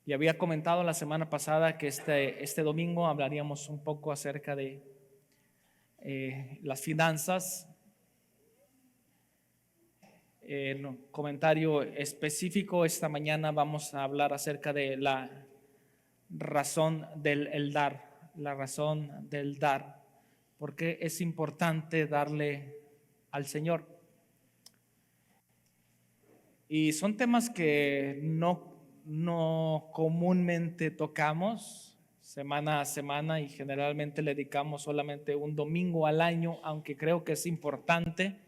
Y había comentado la semana pasada que este domingo hablaríamos un poco acerca de las finanzas. En un comentario específico, esta mañana vamos a hablar acerca de la razón del dar, la razón del dar. ¿Por qué es importante darle al Señor? Y son temas que no comúnmente tocamos semana a semana, y generalmente le dedicamos solamente un domingo al año, aunque creo que es importante.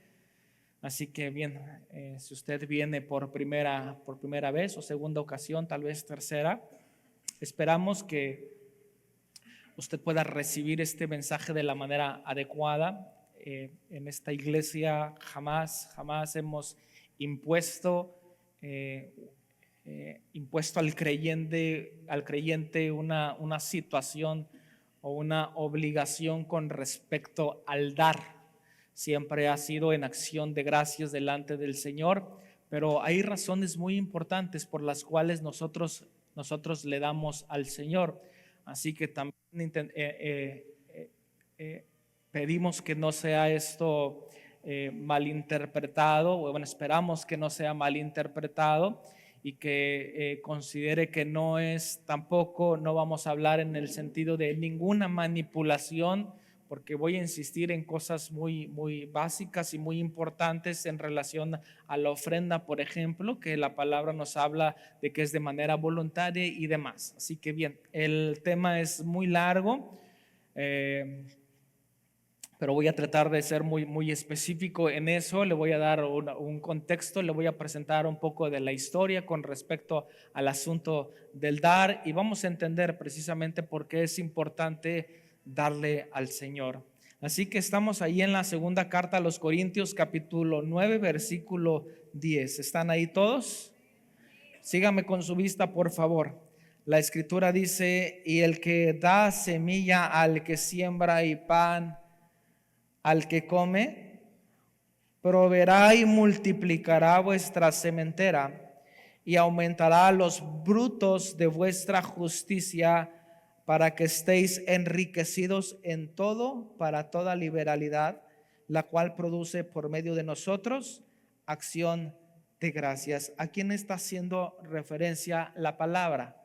Así que bien, si usted viene por primera vez o segunda ocasión, tal vez tercera, esperamos que usted pueda recibir este mensaje de la manera adecuada. En esta iglesia jamás hemos impuesto al creyente una situación o una obligación con respecto al dar. Siempre ha sido en acción de gracias delante del Señor, pero hay razones muy importantes por las cuales nosotros le damos al Señor. Así que también pedimos que no sea esto malinterpretado, o bueno, esperamos que no sea malinterpretado, y que considere que no vamos a hablar en el sentido de ninguna manipulación, porque voy a insistir en cosas muy básicas y muy importantes en relación a la ofrenda, por ejemplo, que la palabra nos habla de que es de manera voluntaria y demás. Así que bien, el tema es muy largo, pero voy a tratar de ser muy específico en eso. Le voy a dar un contexto, le voy a presentar un poco de la historia con respecto al asunto del dar, y vamos a entender precisamente por qué es importante darle al Señor. Así que estamos ahí en la segunda carta a los Corintios, capítulo 9, versículo 10. ¿Están ahí todos? Sígame con su vista, por favor. La escritura dice: y el que da semilla al que siembra y pan al que come, proveerá y multiplicará vuestra sementera y aumentará los brutos de vuestra justicia, para que estéis enriquecidos en todo para toda liberalidad, la cual produce por medio de nosotros acción de gracias. ¿A quién está haciendo referencia la palabra?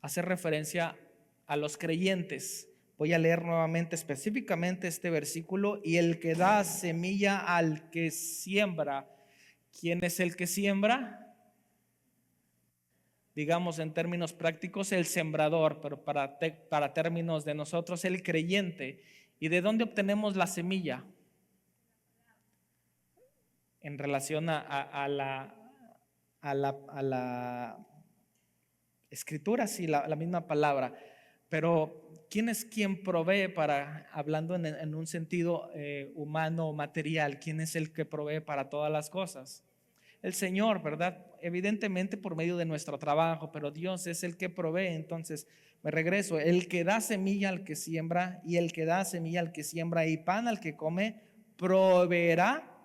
Hace referencia a los creyentes. Voy a leer nuevamente específicamente este versículo: y el que da semilla al que siembra. ¿Quién es el que siembra? Digamos en términos prácticos, el sembrador, pero para términos de nosotros, el creyente. ¿Y de dónde obtenemos la semilla? En relación a la escritura, sí, la misma palabra. Pero ¿quién es quien provee hablando en un sentido humano o material? ¿Quién es el que provee para todas las cosas? El Señor, ¿verdad? Evidentemente por medio de nuestro trabajo, pero Dios es el que provee. Entonces, me regreso: el que da semilla al que siembra, y el que da semilla al que siembra y pan al que come, proveerá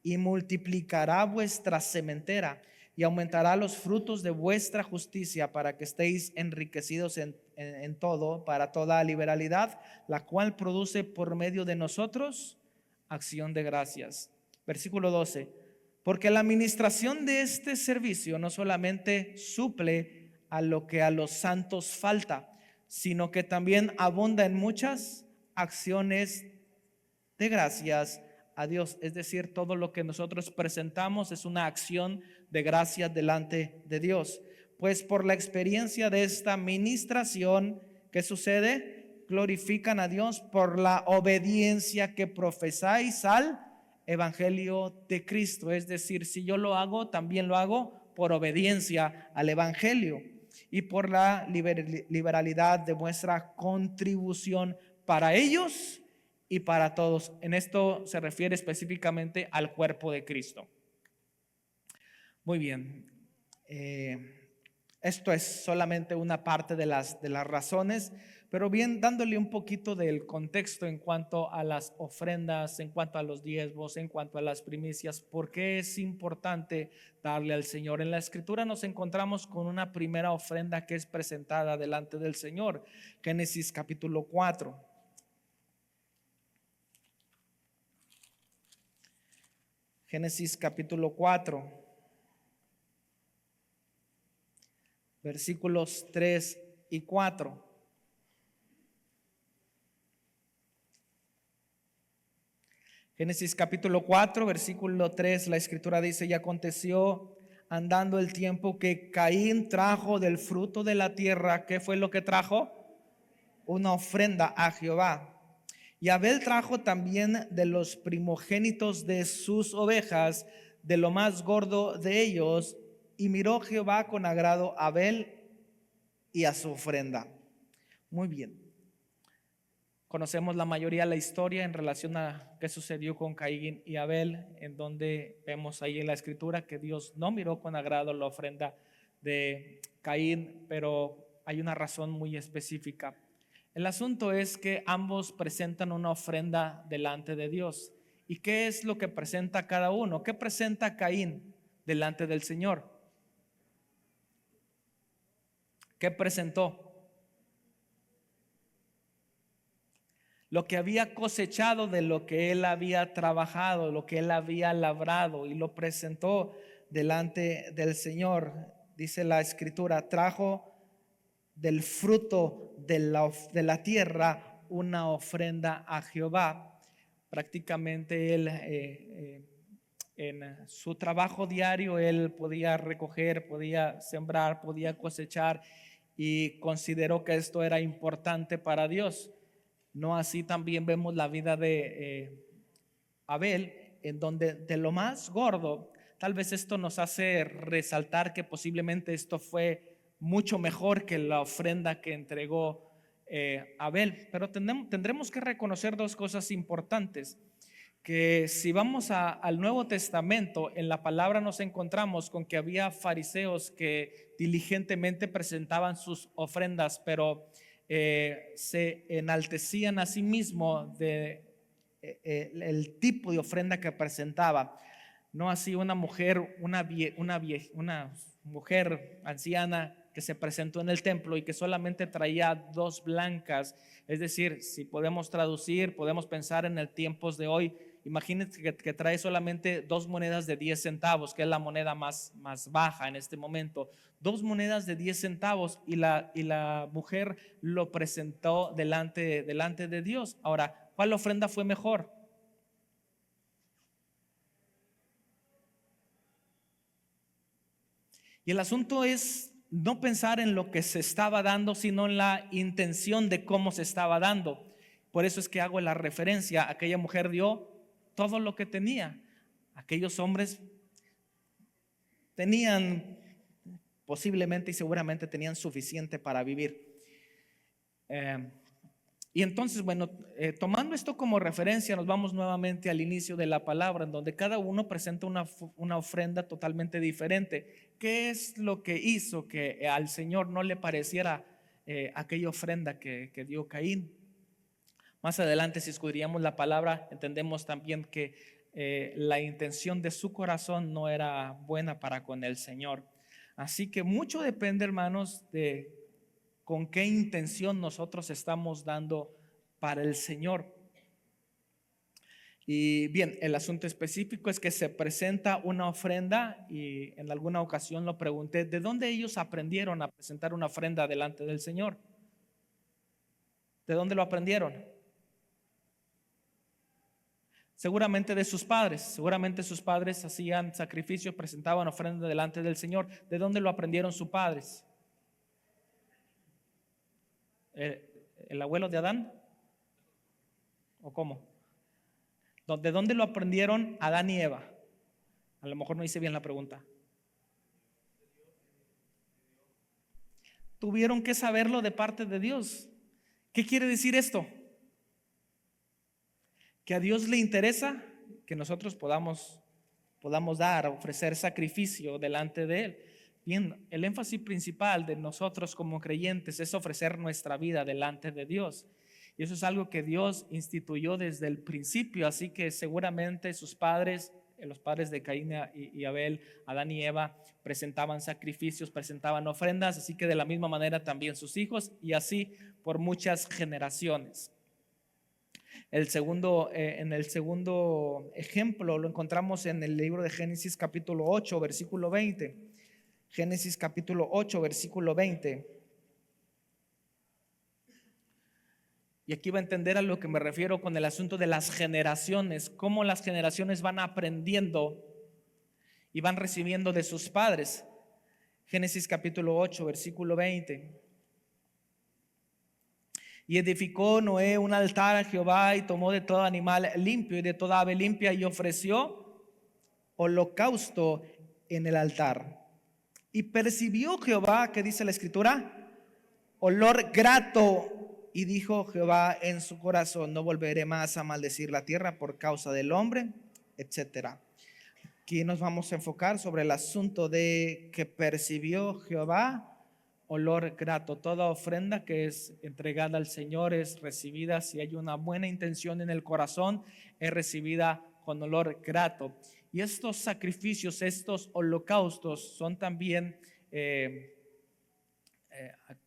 y multiplicará vuestra sementera y aumentará los frutos de vuestra justicia, para que estéis enriquecidos en todo para toda liberalidad, la cual produce por medio de nosotros acción de gracias. Versículo 12: porque la administración de este servicio no solamente suple a lo que a los santos falta, sino que también abunda en muchas acciones de gracias a Dios. Es decir, todo lo que nosotros presentamos es una acción de gracias delante de Dios. Pues por la experiencia de esta ministración, ¿qué sucede? Glorifican a Dios por la obediencia que profesáis al evangelio de Cristo. Es decir, si yo lo hago, también lo hago por obediencia al evangelio, y por la liberalidad de vuestra contribución para ellos y para todos. En esto se refiere específicamente al cuerpo de Cristo. Muy bien. Esto es solamente una parte de las razones, pero bien dándole un poquito del contexto en cuanto a las ofrendas, en cuanto a los diezmos, en cuanto a las primicias, ¿por qué es importante darle al Señor? En la Escritura nos encontramos con una primera ofrenda que es presentada delante del Señor. Génesis capítulo 4. Génesis capítulo 4, versículos 3 y 4. Génesis capítulo 4, versículo 3, la Escritura dice: y aconteció andando el tiempo que Caín trajo del fruto de la tierra. ¿Qué fue lo que trajo? Una ofrenda a Jehová. Y Abel trajo también de los primogénitos de sus ovejas, de lo más gordo de ellos, y miró Jehová con agrado a Abel y a su ofrenda. Muy bien. Conocemos la mayoría de la historia en relación a qué sucedió con Caín y Abel, en donde vemos ahí en la Escritura que Dios no miró con agrado la ofrenda de Caín, pero hay una razón muy específica. El asunto es que ambos presentan una ofrenda delante de Dios. ¿Y qué es lo que presenta cada uno? ¿Qué presenta Caín delante del Señor? ¿Qué presentó? Lo que había cosechado de lo que él había trabajado, lo que él había labrado, y lo presentó delante del Señor. Dice la Escritura: trajo del fruto de la tierra una ofrenda a Jehová. Prácticamente él, en su trabajo diario, él podía recoger, podía sembrar, podía cosechar, y consideró que esto era importante para Dios. No así también vemos la vida de Abel, en donde de lo más gordo, tal vez esto nos hace resaltar que posiblemente esto fue mucho mejor que la ofrenda que entregó Abel. Pero tendremos que reconocer dos cosas importantes: que si vamos al Nuevo Testamento, en la palabra nos encontramos con que había fariseos que diligentemente presentaban sus ofrendas, pero se enaltecían a sí mismos de el tipo de ofrenda que presentaba. No así una mujer, una mujer anciana que se presentó en el templo y que solamente traía dos blancas. Es decir, si podemos traducir, podemos pensar en el tiempos de hoy. Imagínense que trae solamente dos monedas de 10 centavos, que es la moneda más baja en este momento. Dos monedas de 10 centavos, y la mujer lo presentó delante de Dios. Ahora, ¿cuál ofrenda fue mejor? Y el asunto es no pensar en lo que se estaba dando, sino en la intención de cómo se estaba dando. Por eso es que hago la referencia: aquella mujer dio todo lo que tenía. Aquellos hombres tenían posiblemente y seguramente tenían suficiente para vivir. Y entonces, bueno, tomando esto como referencia, nos vamos nuevamente al inicio de la palabra, en donde cada uno presenta una ofrenda totalmente diferente. ¿Qué es lo que hizo que al Señor no le pareciera aquella ofrenda que dio Caín? Más adelante, si escudriñamos la palabra, entendemos también que la intención de su corazón no era buena para con el Señor. Así que mucho depende, hermanos, de con qué intención nosotros estamos dando para el Señor. Y bien, el asunto específico es que se presenta una ofrenda, y en alguna ocasión lo pregunté: ¿de dónde ellos aprendieron a presentar una ofrenda delante del Señor? ¿De dónde lo aprendieron? Seguramente de sus padres. Seguramente sus padres hacían sacrificios, presentaban ofrenda delante del Señor. ¿De dónde lo aprendieron sus padres? ¿El abuelo de Adán? ¿O cómo? ¿De dónde lo aprendieron Adán y Eva? A lo mejor no hice bien la pregunta. Tuvieron que saberlo de parte de Dios. ¿Qué quiere decir esto? Que a Dios le interesa que nosotros podamos dar, ofrecer sacrificio delante de Él. Bien, el énfasis principal de nosotros como creyentes es ofrecer nuestra vida delante de Dios. Y eso es algo que Dios instituyó desde el principio, así que seguramente sus padres, los padres de Caín y Abel, Adán y Eva, presentaban sacrificios, presentaban ofrendas, así que de la misma manera también sus hijos, y así por muchas generaciones. En el segundo ejemplo lo encontramos en el libro de Génesis capítulo 8, versículo 20. Génesis capítulo 8, versículo 20. Y aquí va a entender a lo que me refiero con el asunto de las generaciones, cómo las generaciones van aprendiendo y van recibiendo de sus padres. Génesis capítulo 8, versículo 20. Y edificó Noé un altar a Jehová y tomó de todo animal limpio y de toda ave limpia y ofreció holocausto en el altar. Y percibió Jehová, ¿qué dice la escritura? Olor grato. Y dijo Jehová en su corazón: no volveré más a maldecir la tierra por causa del hombre, etcétera. Aquí nos vamos a enfocar sobre el asunto de que percibió Jehová olor grato. Toda ofrenda que es entregada al Señor es recibida, si hay una buena intención en el corazón, es recibida con olor grato. Y estos sacrificios, estos holocaustos son también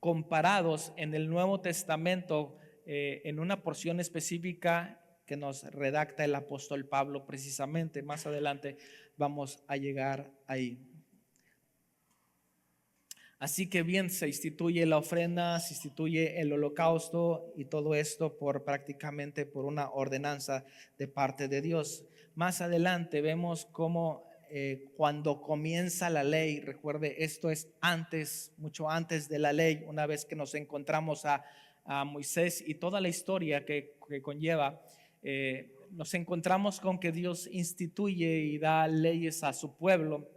comparados en el Nuevo Testamento en una porción específica que nos redacta el apóstol Pablo precisamente. Más adelante vamos a llegar ahí. Así que bien, se instituye la ofrenda, se instituye el holocausto y todo esto prácticamente por una ordenanza de parte de Dios. Más adelante vemos cómo cuando comienza la ley, recuerde, esto es antes, mucho antes de la ley, una vez que nos encontramos a Moisés y toda la historia que conlleva, nos encontramos con que Dios instituye y da leyes a su pueblo.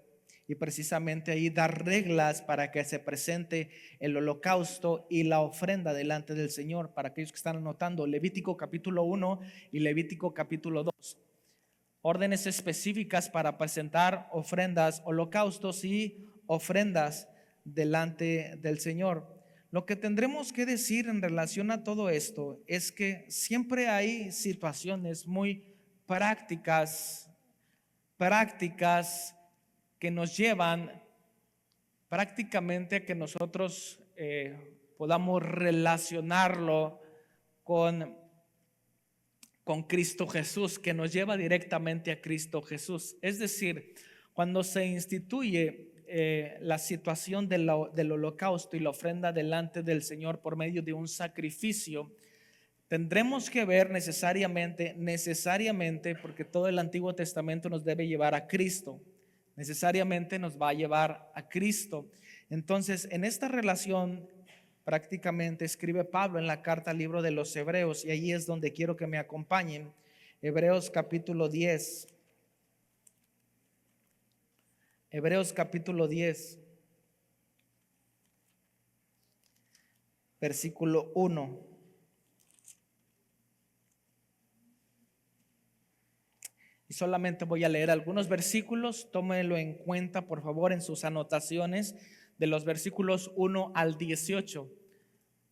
Y precisamente ahí da reglas para que se presente el holocausto y la ofrenda delante del Señor. Para aquellos que están anotando, Levítico capítulo 1 y Levítico capítulo 2. Órdenes específicas para presentar ofrendas, holocaustos y ofrendas delante del Señor. Lo que tendremos que decir en relación a todo esto es que siempre hay situaciones muy prácticas que nos llevan prácticamente a que nosotros podamos relacionarlo con Cristo Jesús, que nos lleva directamente a Cristo Jesús. Es decir, cuando se instituye la situación del holocausto y la ofrenda delante del Señor por medio de un sacrificio, tendremos que ver necesariamente, porque todo el Antiguo Testamento nos debe llevar a Cristo. Necesariamente nos va a llevar a Cristo. Entonces, en esta relación prácticamente escribe Pablo en la carta al libro de los Hebreos, y allí es donde quiero que me acompañen. Hebreos capítulo 10. Hebreos capítulo 10, versículo 1. Y solamente voy a leer algunos versículos, tómenlo en cuenta por favor en sus anotaciones, de los versículos 1 al 18.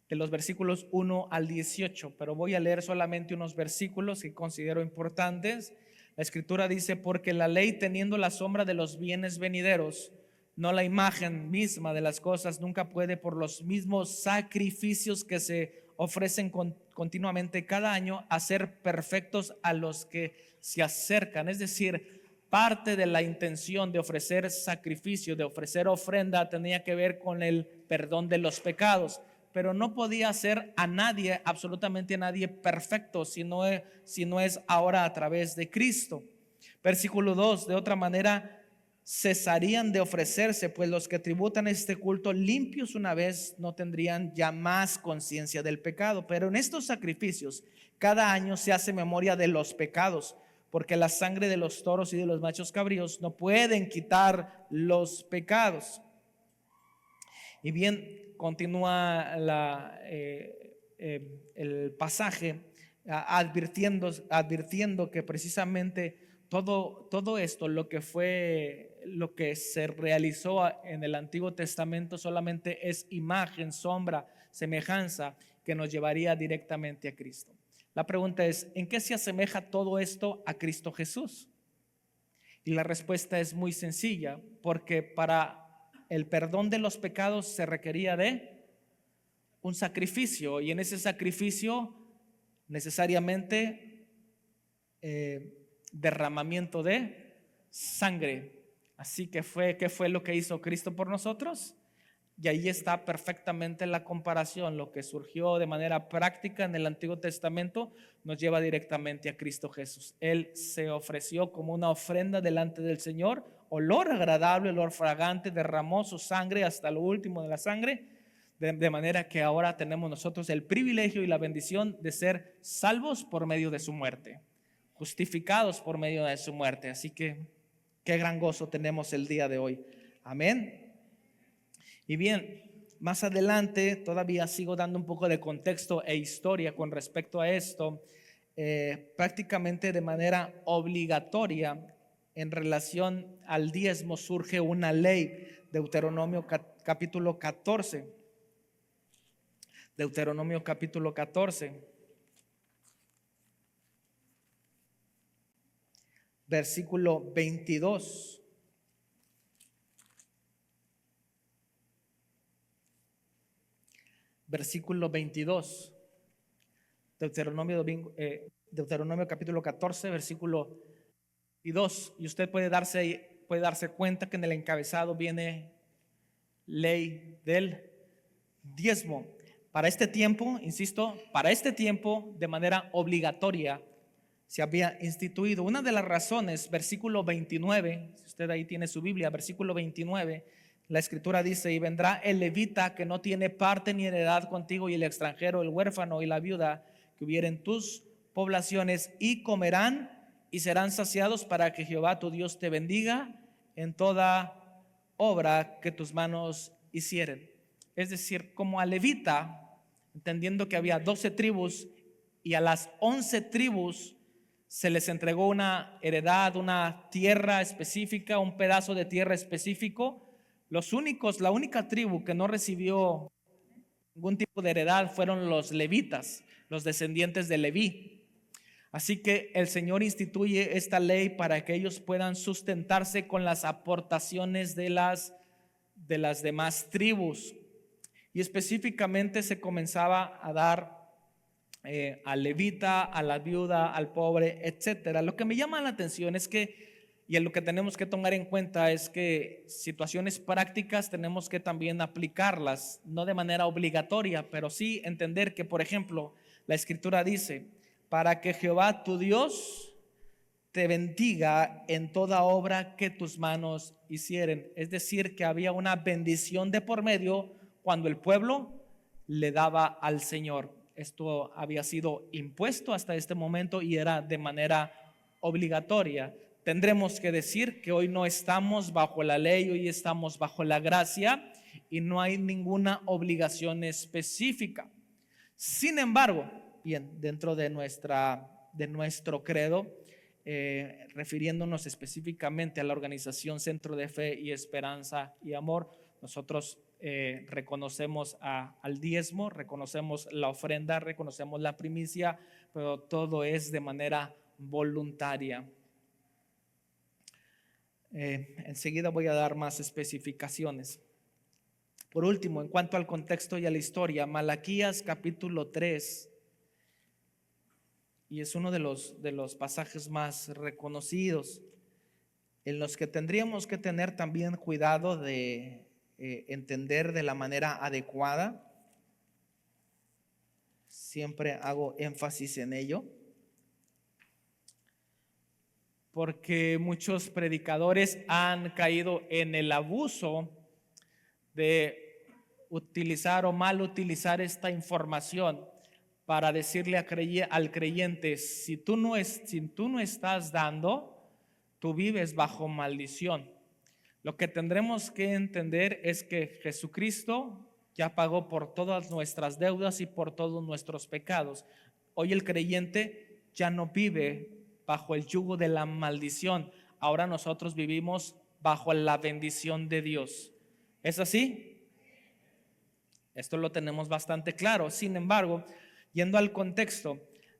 De los versículos 1 al 18, pero voy a leer solamente unos versículos que considero importantes. La escritura dice: porque la ley, teniendo la sombra de los bienes venideros, no la imagen misma de las cosas, nunca puede, por los mismos sacrificios que se ofrecen continuamente cada año, hacer perfectos a los que se acercan. Es decir, parte de la intención de ofrecer sacrificio, de ofrecer ofrenda, tenía que ver con el perdón de los pecados, pero no podía hacer a nadie, absolutamente a nadie perfecto, si no es ahora a través de Cristo. Versículo 2: de otra manera cesarían de ofrecerse, pues los que tributan este culto limpios una vez no tendrían ya más conciencia del pecado. Pero en estos sacrificios cada año se hace memoria de los pecados, porque la sangre de los toros y de los machos cabríos no pueden quitar los pecados. Y bien, continúa el pasaje advirtiendo que precisamente todo esto, lo que fue lo que se realizó en el Antiguo Testamento solamente es imagen, sombra, semejanza que nos llevaría directamente a Cristo. La pregunta es, ¿en qué se asemeja todo esto a Cristo Jesús? Y la respuesta es muy sencilla, porque para el perdón de los pecados se requería de un sacrificio, y en ese sacrificio necesariamente derramamiento de sangre. Así que ¿qué fue lo que hizo Cristo por nosotros? Y ahí está perfectamente la comparación. Lo que surgió de manera práctica en el Antiguo Testamento nos lleva directamente a Cristo Jesús. Él se ofreció como una ofrenda delante del Señor, olor agradable, olor fragante, derramó su sangre hasta lo último de la sangre, de manera que ahora tenemos nosotros el privilegio y la bendición de ser salvos por medio de su muerte, justificados por medio de su muerte. Así que qué gran gozo tenemos el día de hoy. Amén. Y bien, más adelante todavía sigo dando un poco de contexto e historia con respecto a esto. Prácticamente de manera obligatoria en relación al diezmo surge una ley, Deuteronomio capítulo 14. Deuteronomio capítulo 14. Versículo 22. Versículo 22. Deuteronomio capítulo 14, versículo 22. Y usted puede darse cuenta que en el encabezado viene ley del diezmo. Para este tiempo, insisto, para este tiempo de manera obligatoria se había instituido. Una de las razones, versículo 29, si usted ahí tiene su Biblia, versículo 29, la escritura dice: y vendrá el levita que no tiene parte ni heredad contigo, y el extranjero, el huérfano y la viuda que hubiera en tus poblaciones, y comerán y serán saciados, para que Jehová tu Dios te bendiga en toda obra que tus manos hicieren. Es decir, como a levita, entendiendo que había 12 tribus y a las 11 tribus se les entregó una heredad, una tierra específica, un pedazo de tierra específico. La única tribu que no recibió ningún tipo de heredad fueron los levitas, los descendientes de Leví. Así que el Señor instituye esta ley para que ellos puedan sustentarse con las aportaciones de las demás tribus. Y específicamente se comenzaba a dar al levita, a la viuda, al pobre, etcétera. Lo que me llama la atención es que, y en lo que tenemos que tomar en cuenta, es que situaciones prácticas tenemos que también aplicarlas, no de manera obligatoria, pero sí entender que, por ejemplo, la escritura dice: para que Jehová tu Dios te bendiga en toda obra que tus manos hicieren. Es decir, que había una bendición de por medio cuando el pueblo le daba al Señor. Esto había sido impuesto hasta este momento y era de manera obligatoria. Tendremos que decir que hoy no estamos bajo la ley, hoy estamos bajo la gracia y no hay ninguna obligación específica. Sin embargo, bien, dentro de nuestro credo, refiriéndonos específicamente a la organización Centro de Fe y Esperanza y Amor, nosotros reconocemos al diezmo, reconocemos la ofrenda, reconocemos la primicia, pero todo es de manera voluntaria. Enseguida voy a dar más especificaciones. Por último, en cuanto al contexto y a la historia, Malaquías capítulo 3, y es uno de los pasajes más reconocidos, en los que tendríamos que tener también cuidado de entender de la manera adecuada. Siempre hago énfasis en ello, porque muchos predicadores han caído en el abuso de utilizar o mal utilizar esta información para decirle al creyente: si tú no estás dando, tú vives bajo maldición. Lo que tendremos que entender es que Jesucristo ya pagó por todas nuestras deudas y por todos nuestros pecados. Hoy el creyente ya no vive bajo el yugo de la maldición. Ahora nosotros vivimos bajo la bendición de Dios. ¿Es así? Esto lo tenemos bastante claro. Sin embargo, yendo al contexto,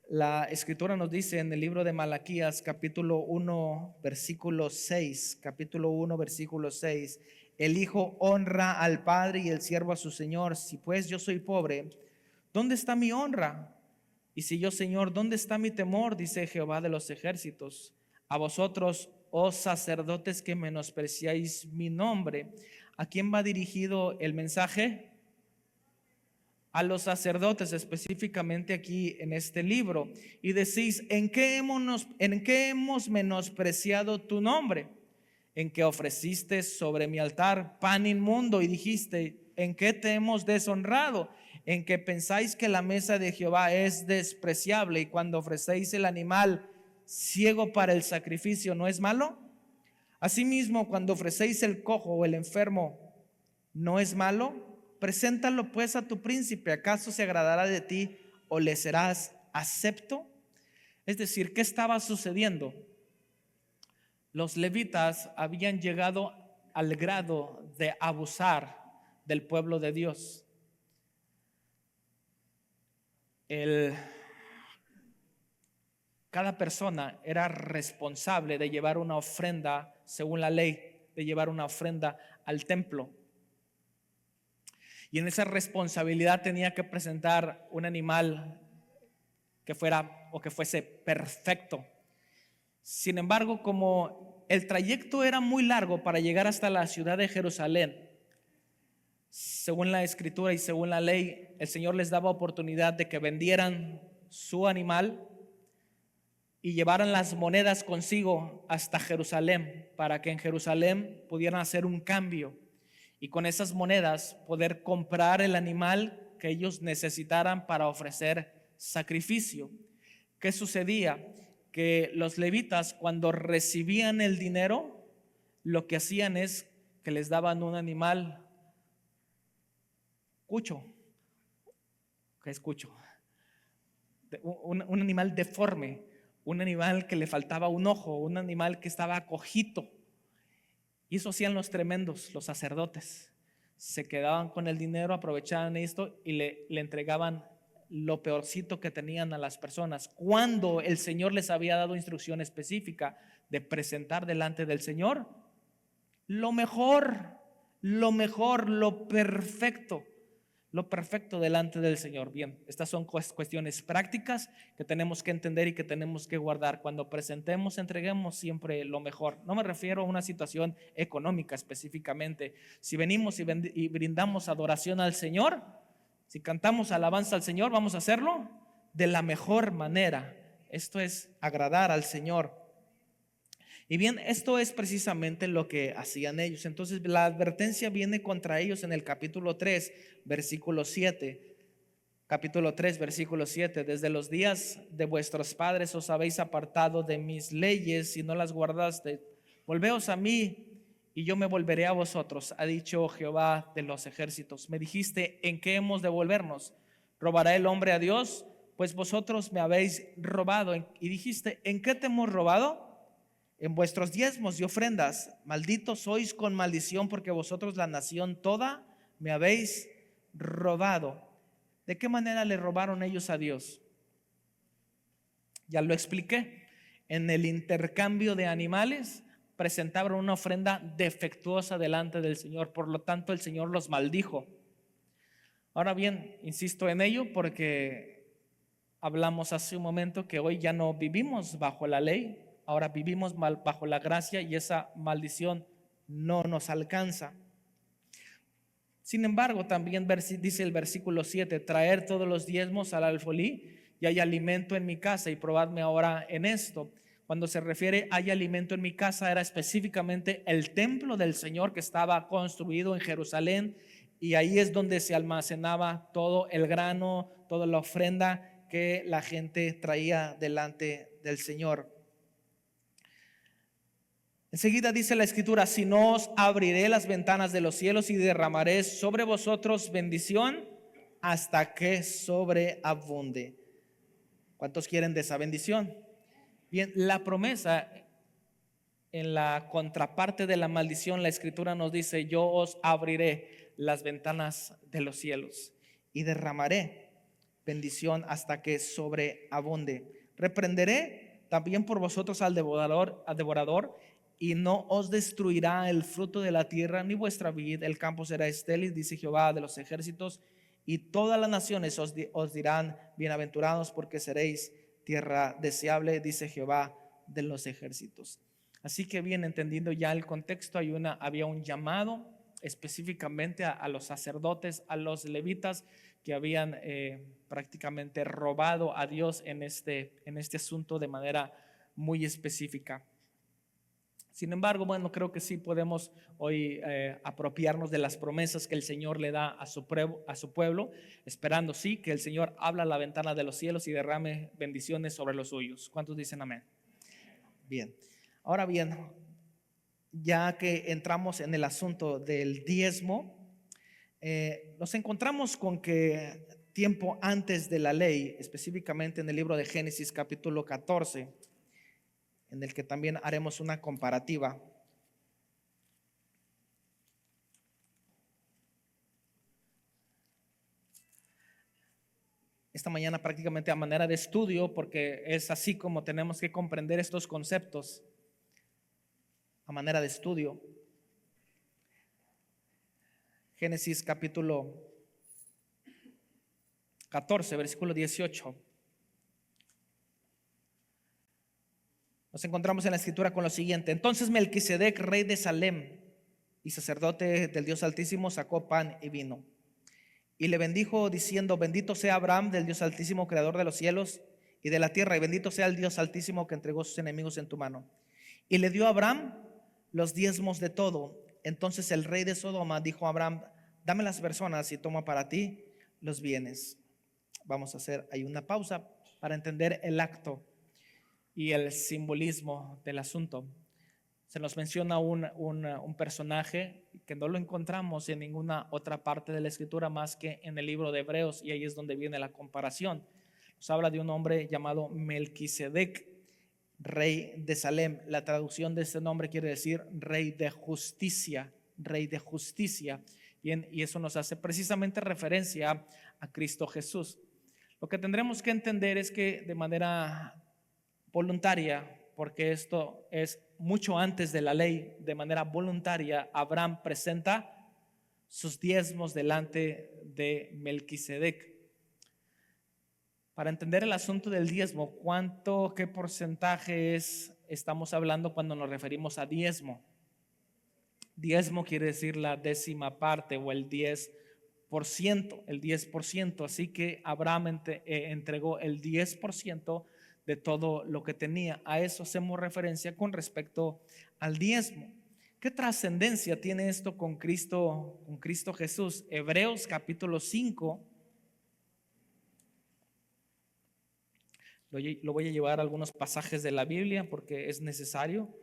la Escritura nos dice en el libro de Malaquías, capítulo 1, versículo 6, capítulo 1, versículo 6, el hijo honra al padre y el siervo a su señor. Si pues yo soy pobre, ¿dónde está mi honra? Y si yo, Señor, ¿dónde está mi temor? Dice Jehová de los ejércitos. A vosotros, oh sacerdotes, que menospreciáis mi nombre. ¿A quién va dirigido el mensaje? A los sacerdotes, específicamente aquí en este libro. Y decís, ¿en qué hemos menospreciado tu nombre? En que ofreciste sobre mi altar pan inmundo y dijiste, ¿en qué te hemos deshonrado? En que pensáis que la mesa de Jehová es despreciable, y cuando ofrecéis el animal ciego para el sacrificio, ¿no es malo? Asimismo, cuando ofrecéis el cojo o el enfermo, ¿no es malo? Preséntalo pues a tu príncipe. ¿Acaso se agradará de ti o le serás acepto? Es decir, ¿qué estaba sucediendo? Los levitas habían llegado al grado de abusar del pueblo de Dios. Cada persona era responsable de llevar una ofrenda según la ley, de llevar una ofrenda al templo. Y en esa responsabilidad tenía que presentar un animal que fuera o que fuese perfecto. Sin embargo, como el trayecto era muy largo para llegar hasta la ciudad de Jerusalén, según la escritura y según la ley, el Señor les daba oportunidad de que vendieran su animal y llevaran las monedas consigo hasta Jerusalén, para que en Jerusalén pudieran hacer un cambio y con esas monedas poder comprar el animal que ellos necesitaran para ofrecer sacrificio. ¿Qué sucedía? Que los levitas, cuando recibían el dinero, lo que hacían es que les daban un animal cucho. ¿Qué es cucho? Un animal deforme, un animal que le faltaba un ojo, un animal que estaba cojito. Y eso hacían los tremendos, los sacerdotes. Se quedaban con el dinero, aprovechaban esto y le entregaban lo peorcito que tenían a las personas, cuando el Señor les había dado instrucción específica de presentar delante del Señor lo mejor, lo perfecto delante del Señor. Bien, estas son cuestiones prácticas que tenemos que entender y que tenemos que guardar. Cuando presentemos, entreguemos siempre lo mejor. No me refiero a una situación económica específicamente. Si venimos y brindamos adoración al Señor, si cantamos alabanza al Señor, vamos a hacerlo de la mejor manera. Esto es agradar al Señor. Y bien, esto es precisamente lo que hacían ellos. Entonces la advertencia viene contra ellos en el capítulo 3, versículo 7. Capítulo 3, versículo 7. Desde los días de vuestros padres os habéis apartado de mis leyes y no las guardaste. Volveos a mí y yo me volveré a vosotros, ha dicho Jehová de los ejércitos. Me dijiste, ¿en qué hemos de volvernos? ¿Robará el hombre a Dios? Pues vosotros me habéis robado. Y dijiste, ¿en qué te hemos robado? En vuestros diezmos y ofrendas. Malditos sois con maldición, porque vosotros, la nación toda, me habéis robado. ¿De qué manera le robaron ellos a Dios? Ya lo expliqué. En el intercambio de animales presentaron una ofrenda defectuosa delante del Señor, por lo tanto el Señor los maldijo. Ahora bien, insisto en ello porque hablamos hace un momento que hoy ya no vivimos bajo la ley, ahora vivimos bajo la gracia y esa maldición no nos alcanza. Sin embargo, también dice el versículo 7, traer todos los diezmos al alfolí y hay alimento en mi casa, y probadme ahora en esto. Cuando se refiere hay alimento en mi casa, era específicamente el templo del Señor que estaba construido en Jerusalén, y ahí es donde se almacenaba todo el grano, toda la ofrenda que la gente traía delante del Señor. Enseguida dice la escritura, si no os abriré las ventanas de los cielos y derramaré sobre vosotros bendición hasta que sobreabunde. ¿Cuántos quieren de esa bendición? Bien, la promesa En la contraparte de la maldición, la escritura nos dice: yo os abriré las ventanas de los cielos y derramaré bendición hasta que sobreabunde. Reprenderé también por vosotros al devorador, y no os destruirá el fruto de la tierra, ni vuestra vid. El campo será estéril, dice Jehová de los ejércitos, y todas las naciones os dirán: bienaventurados, porque seréis tierra deseable, dice Jehová de los ejércitos. Así que, bien entendiendo ya el contexto, había un llamado específicamente a los sacerdotes, a los levitas, que habían prácticamente robado a Dios en este asunto de manera muy específica. Sin embargo, bueno, creo que sí podemos hoy apropiarnos de las promesas que el Señor le da a su pueblo, esperando sí que el Señor abra la ventana de los cielos y derrame bendiciones sobre los suyos. ¿Cuántos dicen amén? Bien, ahora bien, ya que entramos en el asunto del diezmo, nos encontramos con que tiempo antes de la ley, específicamente en el libro de Génesis capítulo 14, en el que también haremos una comparativa. Esta mañana prácticamente a manera de estudio, porque es así como tenemos que comprender estos conceptos, a manera de estudio. Génesis capítulo 14, versículo 18. Nos encontramos en la escritura con lo siguiente: entonces Melquisedec, rey de Salem y sacerdote del Dios Altísimo, sacó pan y vino y le bendijo diciendo: bendito sea Abraham del Dios Altísimo, creador de los cielos y de la tierra, y bendito sea el Dios Altísimo que entregó sus enemigos en tu mano. Y le dio a Abraham los diezmos de todo. Entonces el rey de Sodoma dijo a Abraham: dame las personas y toma para ti los bienes. Vamos a hacer ahí una pausa para entender el acto y el simbolismo del asunto. Se nos menciona un personaje que no lo encontramos en ninguna otra parte de la escritura más que en el libro de Hebreos, y ahí es donde viene la comparación. Nos habla de un hombre llamado Melquisedec, rey de Salem. La traducción de este nombre quiere decir rey de justicia, rey de justicia. Y eso nos hace precisamente referencia a Cristo Jesús. Lo que tendremos que entender es que de manera voluntaria, porque esto es mucho antes de la ley, de manera voluntaria, Abraham presenta sus diezmos delante de Melquisedec. Para entender el asunto del diezmo, ¿qué porcentaje estamos hablando cuando nos referimos a diezmo? Diezmo quiere decir la décima parte o el 10%, el 10%. Así que Abraham entregó el 10% de todo lo que tenía. A eso hacemos referencia con respecto al diezmo. ¿Qué trascendencia tiene esto con Cristo Jesús? Hebreos capítulo 5. Lo voy a llevar a algunos pasajes de la Biblia porque es necesario.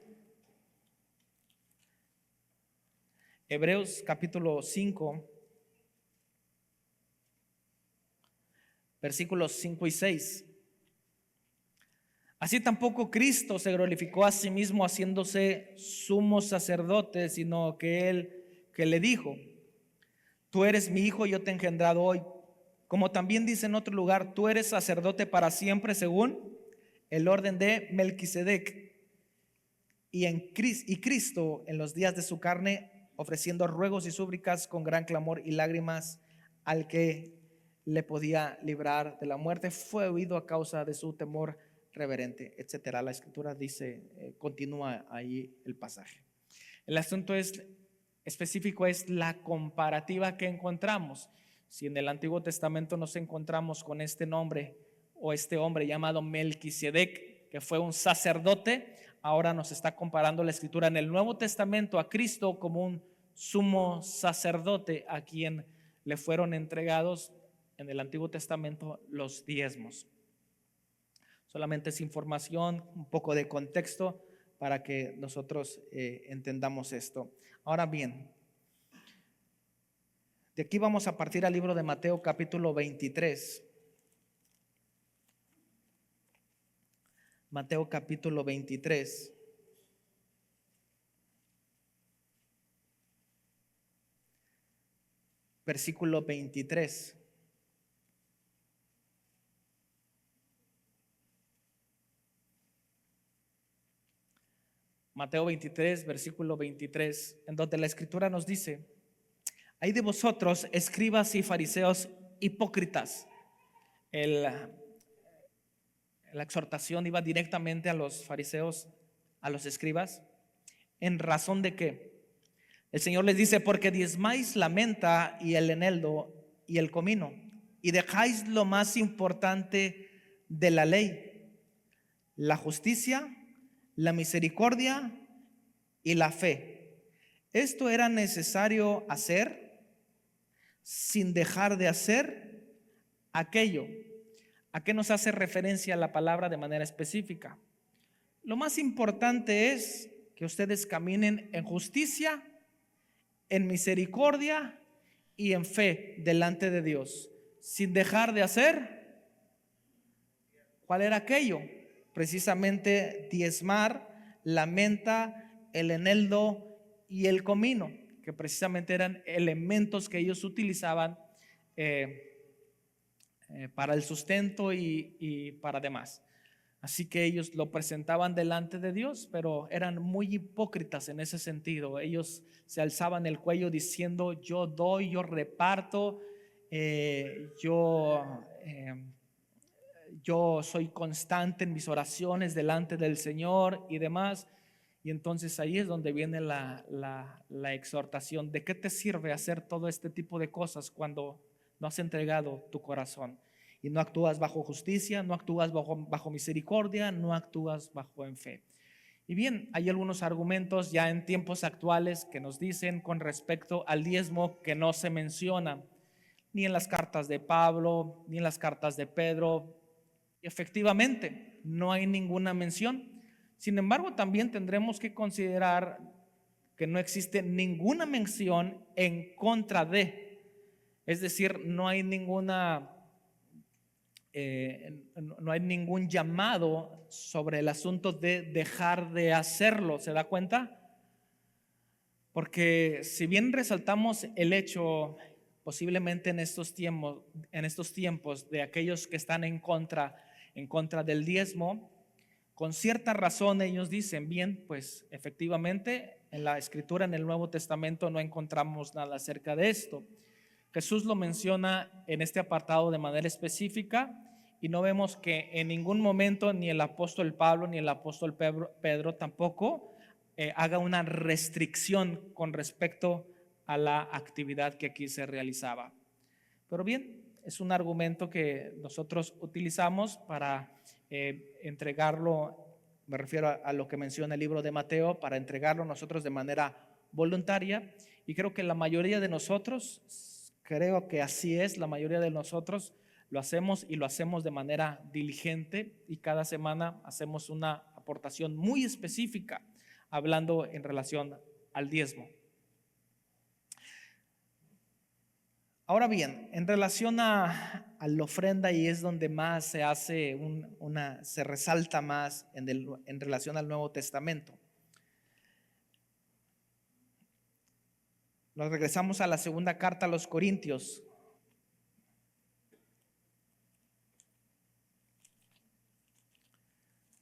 Hebreos capítulo 5, versículos 5 y 6. Así tampoco Cristo se glorificó a sí mismo haciéndose sumo sacerdote, sino que le dijo: tú eres mi hijo, yo te he engendrado hoy. Como también dice en otro lugar: tú eres sacerdote para siempre según el orden de Melquisedec. Y Cristo en los días de su carne, ofreciendo ruegos y súplicas con gran clamor y lágrimas al que le podía librar de la muerte, fue oído a causa de su temor reverente, etcétera. La escritura dice, continúa ahí el pasaje. El asunto específico es la comparativa que encontramos. Si en el Antiguo Testamento nos encontramos con este nombre o este hombre llamado Melquisedec, que fue un sacerdote, ahora nos está comparando la escritura en el Nuevo Testamento a Cristo como un sumo sacerdote a quien le fueron entregados en el Antiguo Testamento los diezmos. Solamente es información, un poco de contexto para que nosotros entendamos esto. Ahora bien, de aquí vamos a partir al libro de Mateo capítulo 23. Mateo capítulo 23. versículo 23. Mateo 23, versículo 23, en donde la escritura nos dice: hay de vosotros, escribas y fariseos hipócritas. La exhortación iba directamente a los fariseos, a los escribas, en razón de que el Señor les dice: porque diezmáis la menta y el eneldo y el comino, y dejáis lo más importante de la ley, la justicia, la misericordia y la fe. Esto era necesario hacer sin dejar de hacer aquello. ¿A qué nos hace referencia la palabra de manera específica? Lo más importante es que ustedes caminen en justicia, en misericordia y en fe delante de Dios, sin dejar de hacer. ¿Cuál era aquello? Precisamente diezmar la menta, el eneldo y el comino, que precisamente eran elementos que ellos utilizaban para el sustento y para demás. Así que ellos lo presentaban delante de Dios, pero eran muy hipócritas en ese sentido. Ellos se alzaban el cuello diciendo: yo doy, yo reparto, yo soy constante en mis oraciones delante del Señor y demás. Y entonces ahí es donde viene la exhortación. ¿De qué te sirve hacer todo este tipo de cosas cuando no has entregado tu corazón y no actúas bajo justicia, no actúas bajo misericordia, no actúas bajo en fe? Y bien, hay algunos argumentos ya en tiempos actuales que nos dicen con respecto al diezmo que no se menciona ni en las cartas de Pablo, ni en las cartas de Pedro. Efectivamente, no hay ninguna mención. Sin embargo, también tendremos que considerar que no existe ninguna mención en contra de, es decir, no hay ningún llamado sobre el asunto de dejar de hacerlo. ¿Se da cuenta? Porque si bien resaltamos el hecho, posiblemente en estos tiempos de aquellos que están en contra del diezmo, con cierta razón ellos dicen: bien, pues efectivamente en la escritura, en el Nuevo Testamento, no encontramos nada acerca de esto. Jesús lo menciona en este apartado de manera específica, y no vemos que en ningún momento ni el apóstol Pablo ni el apóstol Pedro tampoco haga una restricción con respecto a la actividad que aquí se realizaba. Pero bien, es un argumento que nosotros utilizamos para entregarlo, me refiero a lo que menciona el libro de Mateo, para entregarlo nosotros de manera voluntaria. Y creo que la mayoría de nosotros, creo que así es, la mayoría de nosotros lo hacemos, y lo hacemos de manera diligente, y cada semana hacemos una aportación muy específica hablando en relación al diezmo. Ahora bien, en relación a la ofrenda, y es donde más se hace se resalta más en relación al Nuevo Testamento. Nos regresamos a la segunda carta a los Corintios.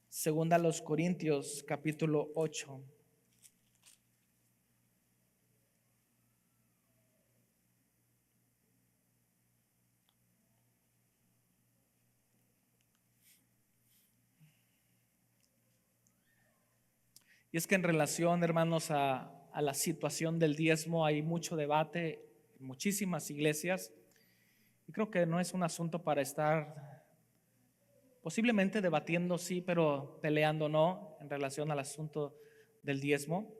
Segunda a los Corintios, capítulo 8. Y es que en relación, hermanos, a la situación del diezmo hay mucho debate en muchísimas iglesias, y creo que no es un asunto para estar posiblemente debatiendo, sí, pero peleando no, en relación al asunto del diezmo.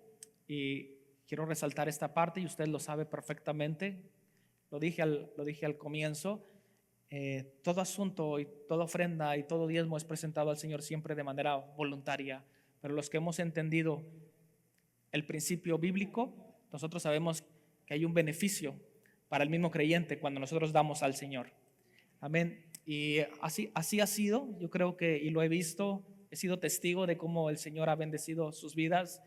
Y quiero resaltar esta parte, y usted lo sabe perfectamente. Lo dije al comienzo. Todo asunto y toda ofrenda y todo diezmo es presentado al Señor siempre de manera voluntaria. Pero los que hemos entendido el principio bíblico, nosotros sabemos que hay un beneficio para el mismo creyente cuando nosotros damos al Señor. Amén. Y así ha sido. Yo creo que, y lo he visto, he sido testigo de cómo el Señor ha bendecido sus vidas,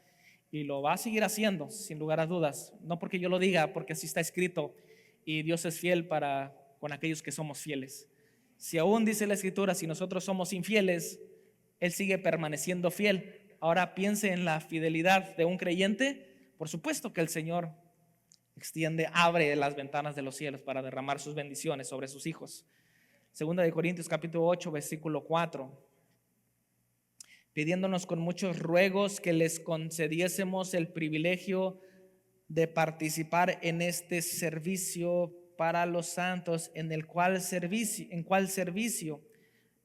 y lo va a seguir haciendo sin lugar a dudas. No porque yo lo diga, porque así está escrito y Dios es fiel para con aquellos que somos fieles. Si aún dice la Escritura, si nosotros somos infieles, Él sigue permaneciendo fiel. Ahora piense en la fidelidad de un creyente. Por supuesto que el Señor abre las ventanas de los cielos para derramar sus bendiciones sobre sus hijos. Segunda de Corintios capítulo 8 versículo 4, pidiéndonos con muchos ruegos que les concediésemos el privilegio de participar en este servicio para los santos, en cuál servicio.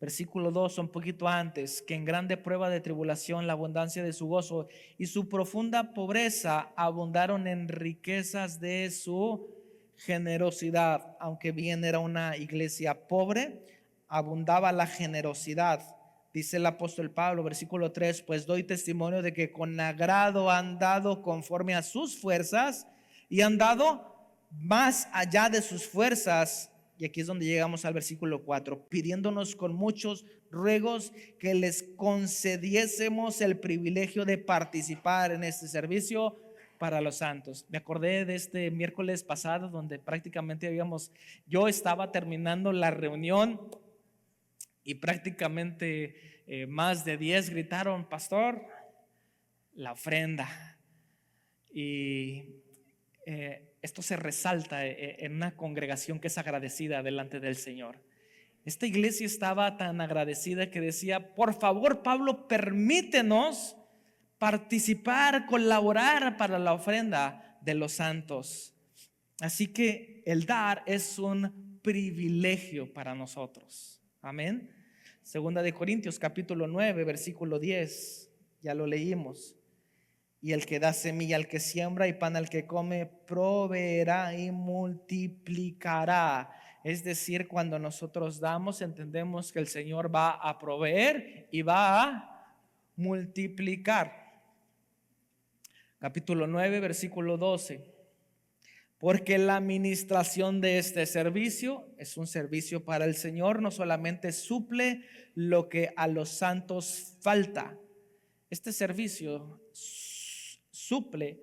Versículo 2, un poquito antes, que en grande prueba de tribulación la abundancia de su gozo y su profunda pobreza abundaron en riquezas de su generosidad. Aunque bien era una iglesia pobre, abundaba la generosidad. Dice el apóstol Pablo, versículo 3, pues doy testimonio de que con agrado han dado conforme a sus fuerzas y han dado más allá de sus fuerzas. Y aquí es donde llegamos al versículo 4, pidiéndonos con muchos ruegos que les concediésemos el privilegio de participar en este servicio para los santos. Me acordé de este miércoles pasado donde prácticamente yo estaba terminando la reunión y prácticamente más de 10 gritaron, pastor, la ofrenda. Y esto se resalta en una congregación que es agradecida delante del Señor. Esta iglesia estaba tan agradecida que decía, por favor, Pablo, permítenos participar, colaborar para la ofrenda de los santos. Así que el dar es un privilegio para nosotros. Amén. Segunda de Corintios capítulo 9 versículo 10, ya lo leímos. Y el que da semilla al que siembra y pan al que come, proveerá y multiplicará. Es decir, cuando nosotros damos, entendemos que el Señor va a proveer y va a multiplicar. Capítulo 9, versículo 12. Porque la administración de este servicio es un servicio para el Señor, no solamente suple lo que a los santos falta. Este servicio suple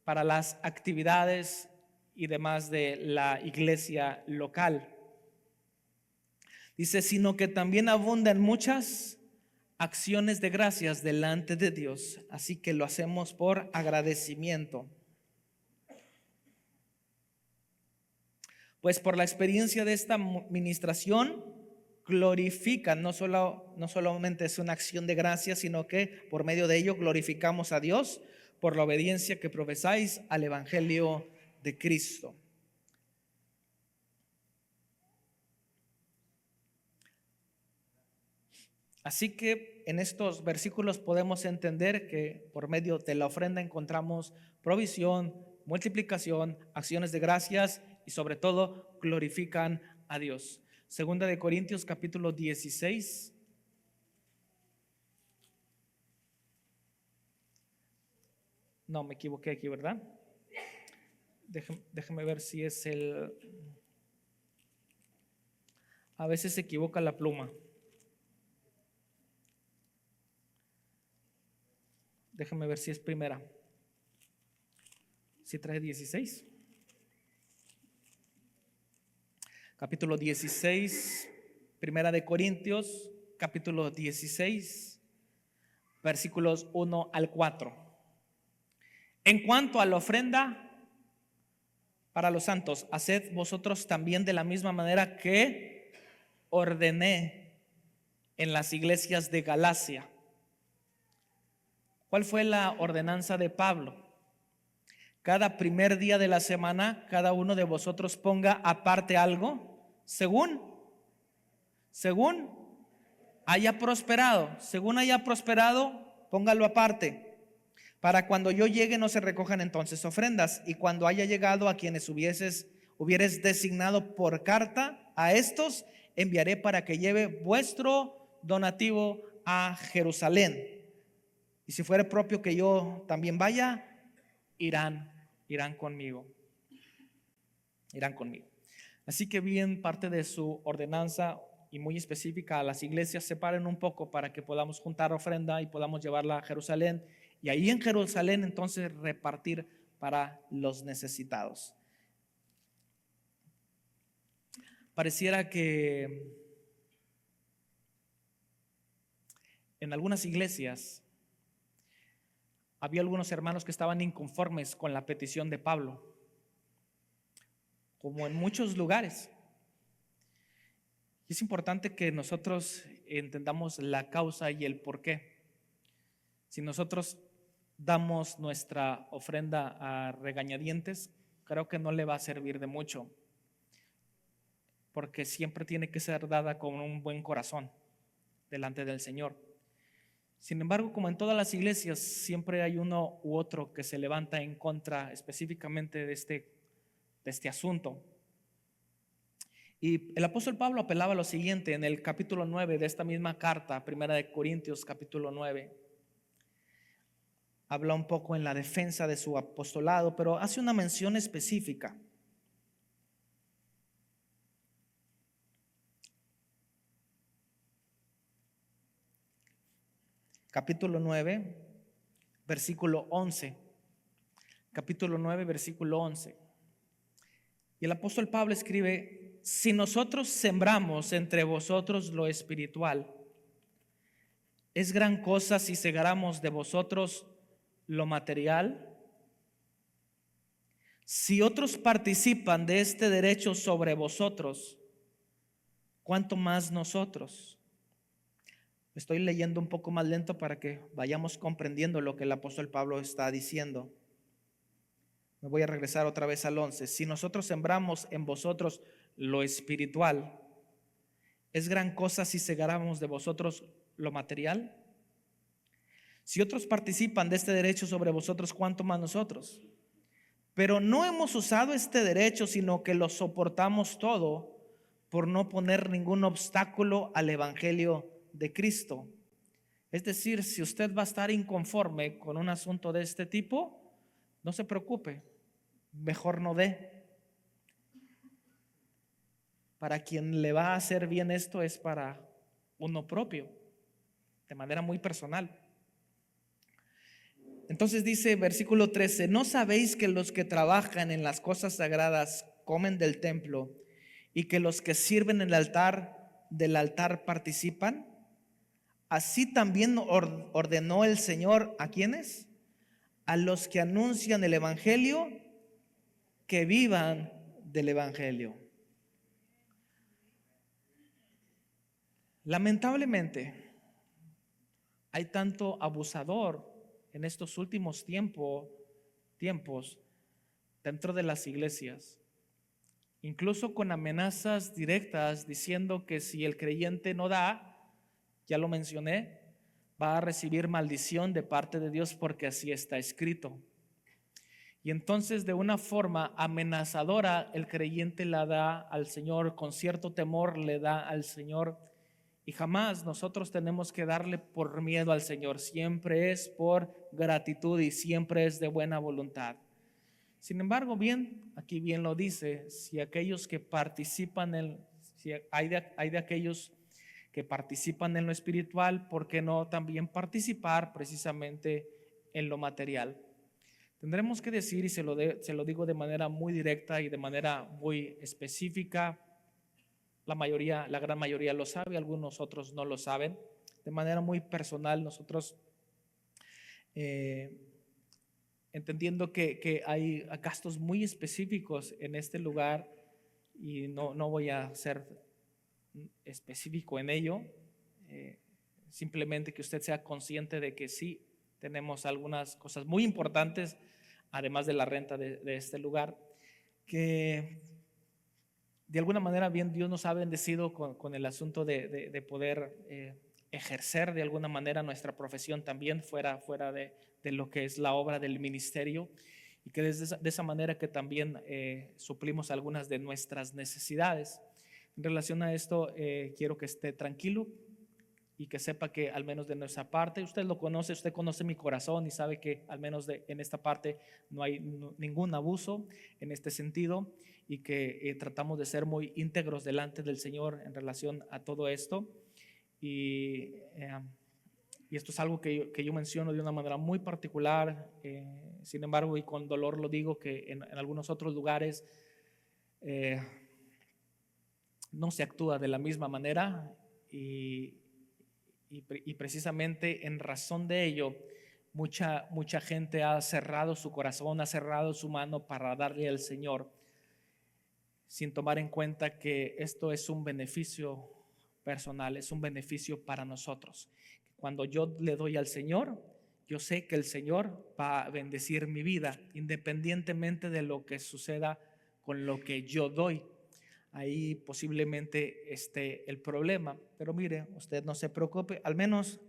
para las actividades y demás de la iglesia local. Dice, sino que también abundan muchas acciones de gracias delante de Dios, así que lo hacemos por agradecimiento. Pues por la experiencia de esta administración glorifican, no solamente es una acción de gracias, sino que por medio de ello glorificamos a Dios por la obediencia que profesáis al evangelio de Cristo. Así que en estos versículos podemos entender que por medio de la ofrenda encontramos provisión, multiplicación, acciones de gracias y sobre todo glorifican a Dios. Segunda de Corintios capítulo 16. No, me equivoqué aquí, ¿verdad? Déjeme ver si es el... A veces se equivoca la pluma. Déjame ver si es primera. Si trae 16. Capítulo 16, primera de Corintios, capítulo 16, versículos 1 al 4. En cuanto a la ofrenda para los santos, haced vosotros también de la misma manera que ordené en las iglesias de Galacia. ¿Cuál fue la ordenanza de Pablo? Cada primer día de la semana, cada uno de vosotros ponga aparte algo, según haya prosperado. Según haya prosperado, póngalo aparte. Para cuando yo llegue no se recojan entonces ofrendas. Y cuando haya llegado a quienes hubieres designado por carta, a estos enviaré para que lleve vuestro donativo a Jerusalén. Y si fuere propio que yo también vaya, irán conmigo. Irán conmigo. Así que bien, parte de su ordenanza y muy específica a las iglesias, separen un poco para que podamos juntar ofrenda y podamos llevarla a Jerusalén. Y ahí en Jerusalén entonces repartir para los necesitados. Pareciera que en algunas iglesias había algunos hermanos que estaban inconformes con la petición de Pablo, como en muchos lugares. Y es importante que nosotros entendamos la causa y el por qué. Si nosotros damos nuestra ofrenda a regañadientes, creo que no le va a servir de mucho, porque siempre tiene que ser dada con un buen corazón delante del Señor. Sin embargo, como en todas las iglesias, siempre hay uno u otro que se levanta en contra específicamente de este asunto. Y el apóstol Pablo apelaba a lo siguiente en el capítulo 9 de esta misma carta, primera de Corintios capítulo 9. Habla un poco en la defensa de su apostolado, pero hace una mención específica. Capítulo 9, versículo 11. Capítulo 9, versículo 11. Y el apóstol Pablo escribe: si nosotros sembramos entre vosotros lo espiritual, es gran cosa si segáramos de vosotros lo material. Si otros participan de este derecho sobre vosotros, ¿cuánto más nosotros? Estoy leyendo un poco más lento para que vayamos comprendiendo lo que el apóstol Pablo está diciendo. Me voy a regresar otra vez al 11. Si nosotros sembramos en vosotros lo espiritual, ¿es gran cosa si segáramos de vosotros lo material? Si otros participan de este derecho sobre vosotros, ¿cuánto más nosotros? Pero no hemos usado este derecho, sino que lo soportamos todo por no poner ningún obstáculo al evangelio de Cristo. Es decir, si usted va a estar inconforme con un asunto de este tipo, no se preocupe, mejor no dé. Para quien le va a hacer bien esto es para uno propio, de manera muy personal. Entonces dice versículo 13: ¿no sabéis que los que trabajan en las cosas sagradas comen del templo y que los que sirven en el altar del altar participan? Así también ordenó el Señor ¿a quiénes? A los que anuncian el evangelio, que vivan del evangelio. Lamentablemente hay tanto abusador en estos últimos tiempos dentro de las iglesias, incluso con amenazas directas diciendo que si el creyente no da, ya lo mencioné, va a recibir maldición de parte de Dios porque así está escrito. Y entonces de una forma amenazadora el creyente la da al Señor, con cierto temor le da al Señor. Y jamás nosotros tenemos que darle por miedo al Señor, siempre es por gratitud y siempre es de buena voluntad. Sin embargo, aquí bien lo dice, si aquellos que participan si hay de aquellos que participan en lo espiritual, ¿por qué no también participar precisamente en lo material? Tendremos que decir, y se lo digo de manera muy directa y de manera muy específica, la gran mayoría lo sabe, algunos otros no lo saben. De manera muy personal, nosotros entendiendo que hay gastos muy específicos en este lugar, y no voy a ser específico en ello, simplemente que usted sea consciente de que sí tenemos algunas cosas muy importantes, además de la renta de este lugar, que de alguna manera bien Dios nos ha bendecido con el asunto de poder ejercer de alguna manera nuestra profesión también fuera de lo que es la obra del ministerio, y que de esa manera que también suplimos algunas de nuestras necesidades. En relación a esto, quiero que esté tranquilo y que sepa que al menos de nuestra parte, usted lo conoce, usted conoce mi corazón y sabe que al menos en esta parte no hay ningún abuso en este sentido, y que tratamos de ser muy íntegros delante del Señor en relación a todo esto. Y esto es algo que yo menciono de una manera muy particular, sin embargo, y con dolor lo digo, que en algunos otros lugares no se actúa de la misma manera y precisamente en razón de ello, mucha gente ha cerrado su corazón, ha cerrado su mano para darle al Señor, sin tomar en cuenta que esto es un beneficio personal, es un beneficio para nosotros. Cuando yo le doy al Señor, yo sé que el Señor va a bendecir mi vida, independientemente de lo que suceda con lo que yo doy. Ahí posiblemente esté el problema. Pero mire, usted no se preocupe, al menos,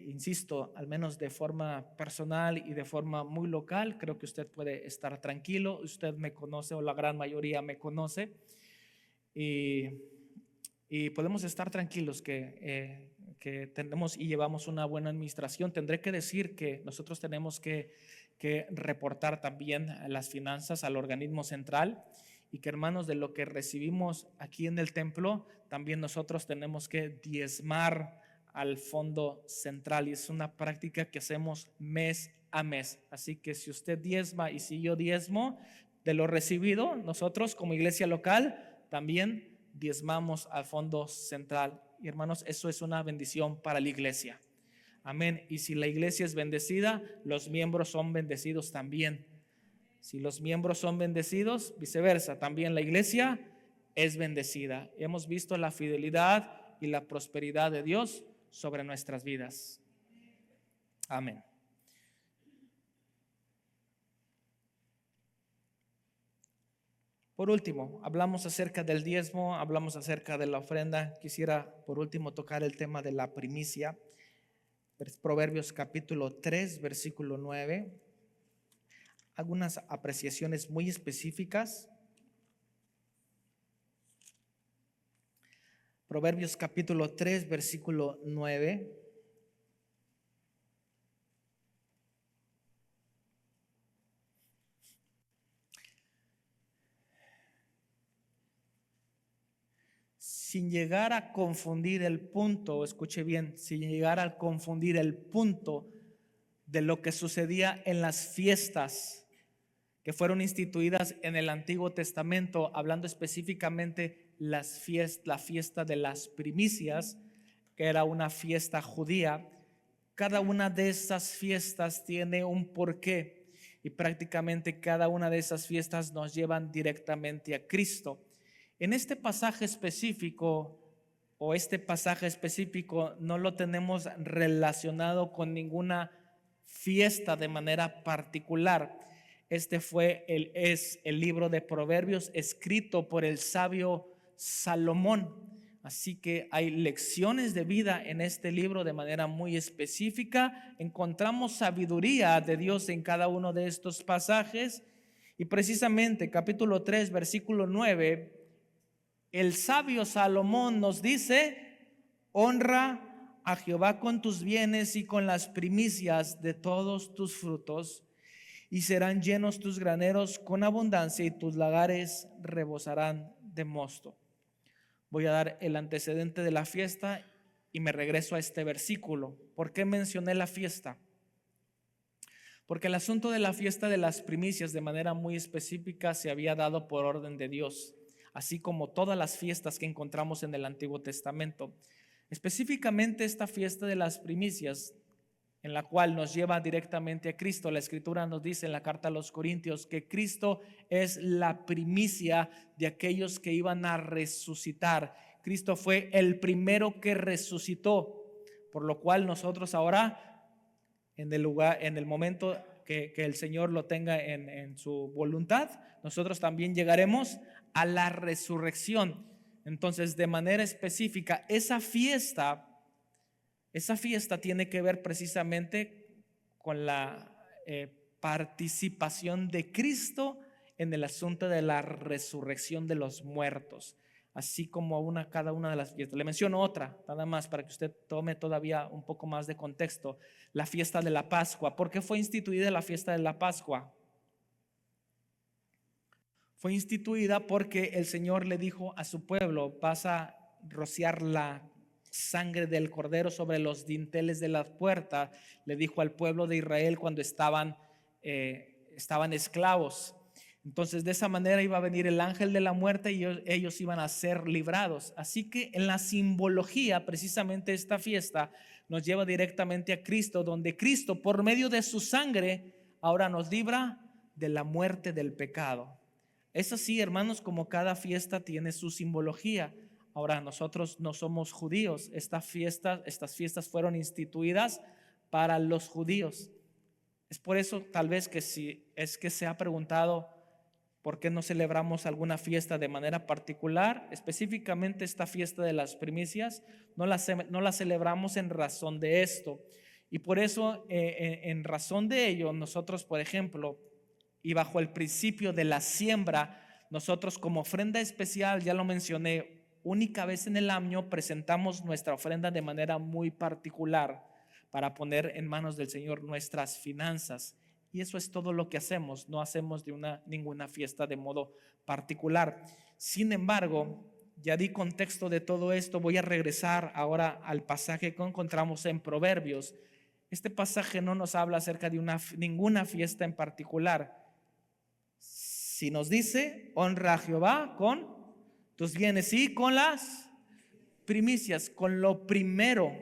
insisto, al menos de forma personal y de forma muy local, creo que usted puede estar tranquilo. Usted me conoce, o la gran mayoría me conoce, y podemos estar tranquilos que tenemos y llevamos una buena administración. Tendré que decir que nosotros tenemos que reportar también las finanzas al organismo central, y que, hermanos, de lo que recibimos aquí en el templo, también nosotros tenemos que diezmar al fondo central, y es una práctica que hacemos mes a mes. Así que si usted diezma y si yo diezmo de lo recibido, nosotros como iglesia local también diezmamos al fondo central. Y, hermanos, eso es una bendición para la iglesia. Amén. Y si la iglesia es bendecida, los miembros son bendecidos también. Si los miembros son bendecidos, viceversa, también la iglesia es bendecida. Hemos visto la fidelidad y la prosperidad de Dios sobre nuestras vidas. Amén. Por último, hablamos acerca del diezmo, hablamos acerca de la ofrenda. Quisiera por último tocar el tema de la primicia. Proverbios capítulo 3, versículo 9. Algunas apreciaciones muy específicas. Proverbios capítulo 3, versículo 9. Sin llegar a confundir el punto, escuche bien, sin llegar a confundir el punto de lo que sucedía en las fiestas que fueron instituidas en el Antiguo Testamento, hablando específicamente la fiesta de las primicias, que era una fiesta judía. Cada una de esas fiestas tiene un porqué, y prácticamente cada una de esas fiestas nos llevan directamente a Cristo. En este pasaje específico, no lo tenemos relacionado con ninguna fiesta de manera particular. Este es el libro de Proverbios escrito por el sabio Salomón. Así que hay lecciones de vida en este libro de manera muy específica. Encontramos sabiduría de Dios en cada uno de estos pasajes. Y precisamente capítulo 3, versículo 9, el sabio Salomón nos dice: honra a Jehová con tus bienes y con las primicias de todos tus frutos, y serán llenos tus graneros con abundancia, y tus lagares rebosarán de mosto. Voy a dar el antecedente de la fiesta y me regreso a este versículo. ¿Por qué mencioné la fiesta? Porque el asunto de la fiesta de las primicias de manera muy específica se había dado por orden de Dios, así como todas las fiestas que encontramos en el Antiguo Testamento. Específicamente esta fiesta de las primicias, en la cual nos lleva directamente a Cristo. La Escritura nos dice en la carta a los Corintios que Cristo es la primicia de aquellos que iban a resucitar. Cristo fue el primero que resucitó, por lo cual nosotros ahora, en el momento que el Señor lo tenga en su voluntad, nosotros también llegaremos a la resurrección. Entonces, de manera específica, esa fiesta tiene que ver precisamente con la participación de Cristo en el asunto de la resurrección de los muertos, así como cada una de las fiestas. Le menciono otra, nada más para que usted tome todavía un poco más de contexto: la fiesta de la Pascua. ¿Por qué fue instituida la fiesta de la Pascua? Fue instituida porque el Señor le dijo a su pueblo: vas a rociar la sangre del cordero sobre los dinteles de la puerta. Le dijo al pueblo de Israel cuando estaban esclavos. Entonces de esa manera iba a venir el ángel de la muerte y ellos iban a ser librados. Así que en la simbología, precisamente esta fiesta nos lleva directamente a Cristo, donde Cristo por medio de su sangre ahora nos libra de la muerte del pecado. Es así, hermanos, como cada fiesta tiene su simbología. Ahora nosotros no somos judíos. Estas fiestas fueron instituidas para los judíos. Es por eso tal vez que si es que se ha preguntado por qué no celebramos alguna fiesta de manera particular, específicamente esta fiesta de las primicias, no la celebramos en razón de esto. Y por eso, en razón de ello, nosotros, por ejemplo, y bajo el principio de la siembra, nosotros como ofrenda especial, ya lo mencioné, única vez en el año presentamos nuestra ofrenda de manera muy particular para poner en manos del Señor nuestras finanzas. Y eso es todo lo que hacemos, no hacemos ninguna fiesta de modo particular. Sin embargo, ya di contexto de todo esto, voy a regresar ahora al pasaje que encontramos en Proverbios. Este pasaje no nos habla acerca de ninguna fiesta en particular. Si nos dice, honra a Jehová con tus bienes y con las primicias, con lo primero,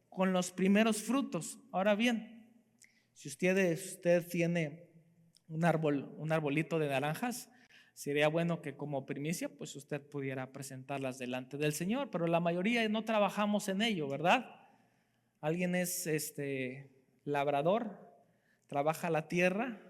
con los primeros frutos. Ahora bien, si usted tiene un arbolito de naranjas, sería bueno que como primicia, pues usted pudiera presentarlas delante del Señor, pero la mayoría no trabajamos en ello, ¿verdad? Alguien es labrador, trabaja la tierra.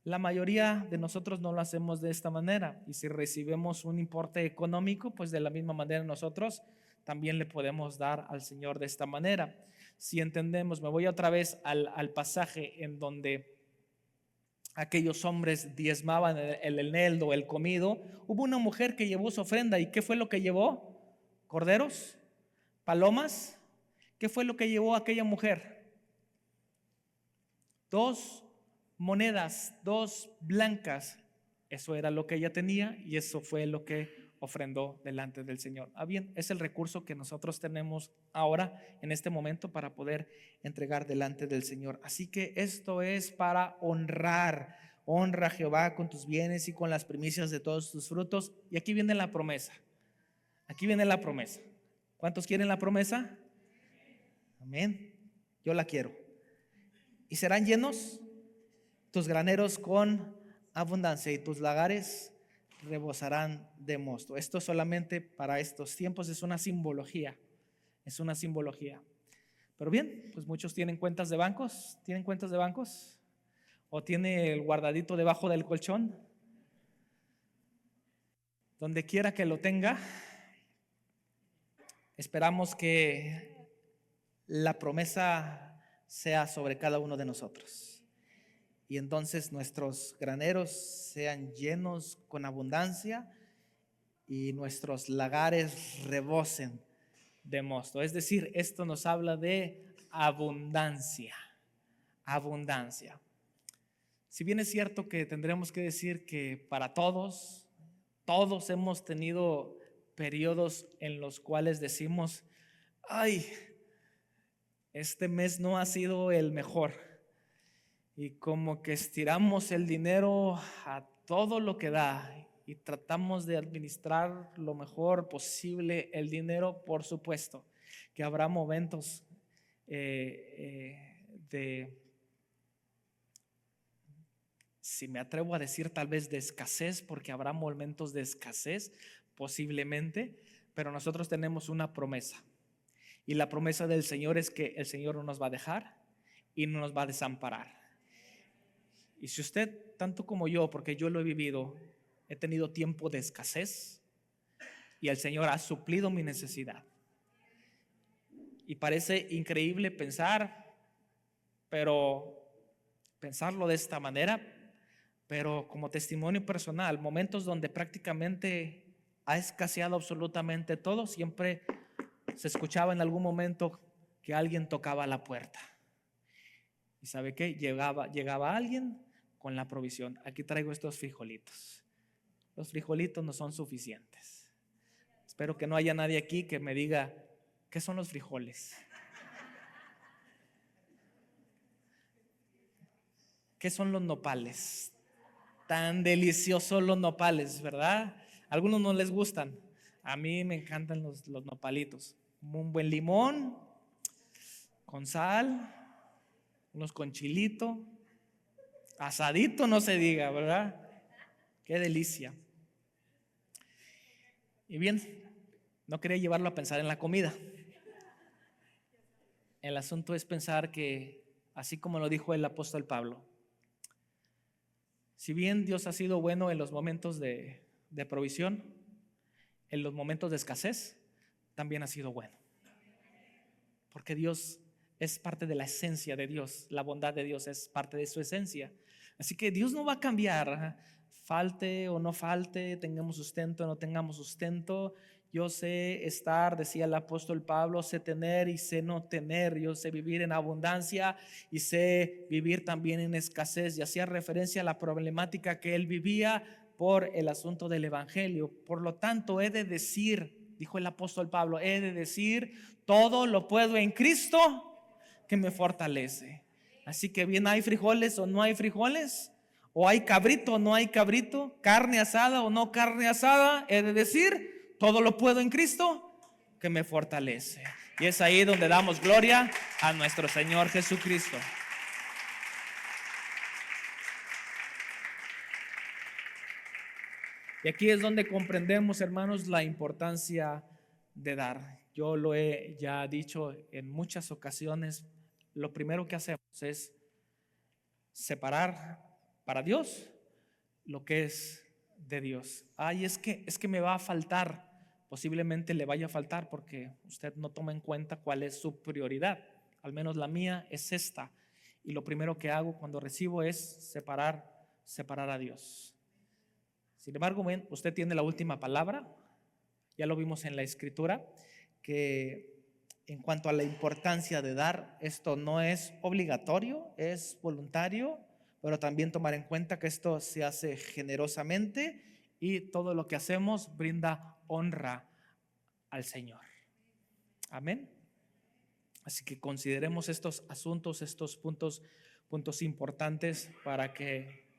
La mayoría de nosotros no lo hacemos de esta manera, y si recibimos un importe económico, pues de la misma manera nosotros también le podemos dar al Señor de esta manera. Si entendemos, me voy otra vez al pasaje en donde aquellos hombres diezmaban el eneldo, el comido. Hubo una mujer que llevó su ofrenda, ¿y qué fue lo que llevó? ¿Corderos? ¿Palomas? ¿Qué fue lo que llevó aquella mujer? 2 monedas, 2 blancas. Eso era lo que ella tenía y eso fue lo que ofrendó delante del Señor. Bien, es el recurso que nosotros tenemos ahora en este momento para poder entregar delante del Señor. Así que esto es para honrar. Honra a Jehová con tus bienes y con las primicias de todos tus frutos. Y aquí viene la promesa. Aquí viene la promesa. ¿Cuántos quieren la promesa? Amén. Yo la quiero. Y serán llenos tus graneros con abundancia y tus lagares rebosarán de mosto. Esto solamente para estos tiempos es una simbología. Es una simbología. Pero bien, pues muchos tienen cuentas de bancos. ¿Tienen cuentas de bancos? ¿O tiene el guardadito debajo del colchón? Donde quiera que lo tenga, esperamos que la promesa sea sobre cada uno de nosotros. Y entonces nuestros graneros sean llenos con abundancia y nuestros lagares rebosen de mosto. Es decir, esto nos habla de abundancia. Abundancia. Si bien es cierto que tendremos que decir que para todos hemos tenido periodos en los cuales decimos, ay, este mes no ha sido el mejor. Y como que estiramos el dinero a todo lo que da y tratamos de administrar lo mejor posible el dinero. Por supuesto que habrá momentos si me atrevo a decir tal vez de escasez, porque habrá momentos de escasez posiblemente, pero nosotros tenemos una promesa. Y la promesa del Señor es que el Señor no nos va a dejar y no nos va a desamparar. Y si usted, tanto como yo, porque yo lo he vivido, he tenido tiempo de escasez y el Señor ha suplido mi necesidad. Y parece increíble pensarlo de esta manera, pero como testimonio personal, momentos donde prácticamente ha escaseado absolutamente todo, siempre se escuchaba en algún momento que alguien tocaba la puerta. ¿Y sabe qué? Llegaba alguien con la provisión. Aquí traigo estos frijolitos. Los frijolitos no son suficientes. Espero que no haya nadie aquí que me diga, ¿qué son los frijoles? ¿Qué son los nopales? Tan deliciosos los nopales, ¿verdad? A algunos no les gustan. A mí me encantan los nopalitos. Un buen limón, con sal, unos con chilito, asadito, no se diga, ¿verdad? Qué delicia. Y bien, no quería llevarlo a pensar en la comida. El asunto es pensar que, así como lo dijo el apóstol Pablo, si bien Dios ha sido bueno en los momentos de provisión, en los momentos de escasez, también ha sido bueno. Porque Dios es parte de la esencia de Dios, la bondad de Dios es parte de su esencia. Así que Dios no va a cambiar, falte o no falte, tengamos sustento o no tengamos sustento. Yo sé estar, decía el apóstol Pablo, sé tener y sé no tener. Yo sé vivir en abundancia y sé vivir también en escasez. Y hacía referencia a la problemática que él vivía por el asunto del evangelio. Por lo tanto, he de decir, dijo el apóstol Pablo, he de decir, todo lo puedo en Cristo que me fortalece. Así que bien, hay frijoles o no hay frijoles, o hay cabrito o no hay cabrito, carne asada o no carne asada, he de decir, todo lo puedo en Cristo que me fortalece. Y es ahí donde damos gloria a nuestro Señor Jesucristo. Y aquí es donde comprendemos, hermanos, la importancia de dar. Yo lo he ya dicho en muchas ocasiones. Lo primero que hacemos es separar para Dios lo que es de Dios. Ay, es que me va a faltar. Posiblemente le vaya a faltar porque usted no toma en cuenta cuál es su prioridad. Al menos la mía es esta. Y lo primero que hago cuando recibo es separar a Dios. Sin embargo, usted tiene la última palabra. Ya lo vimos en la escritura, que en cuanto a la importancia de dar, esto no es obligatorio, es voluntario, pero también tomar en cuenta que esto se hace generosamente y todo lo que hacemos brinda honra al Señor. Amén. Así que consideremos estos asuntos, estos puntos importantes para que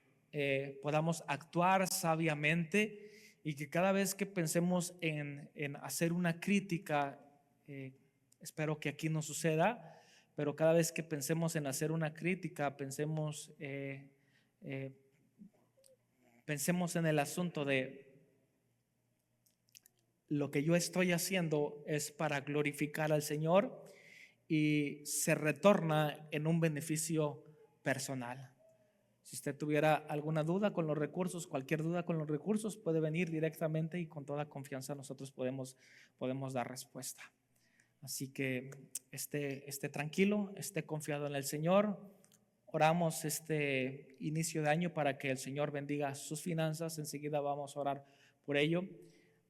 podamos actuar sabiamente y que cada vez que pensemos en hacer una crítica, espero que aquí no suceda, pero cada vez que pensemos en hacer una crítica, pensemos en el asunto de lo que yo estoy haciendo es para glorificar al Señor y se retorna en un beneficio personal. Si usted tuviera alguna duda con los recursos, cualquier duda con los recursos, puede venir directamente y con toda confianza nosotros podemos dar respuesta. Así que esté tranquilo, esté confiado en el Señor. Oramos este inicio de año para que el Señor bendiga sus finanzas. Enseguida vamos a orar por ello.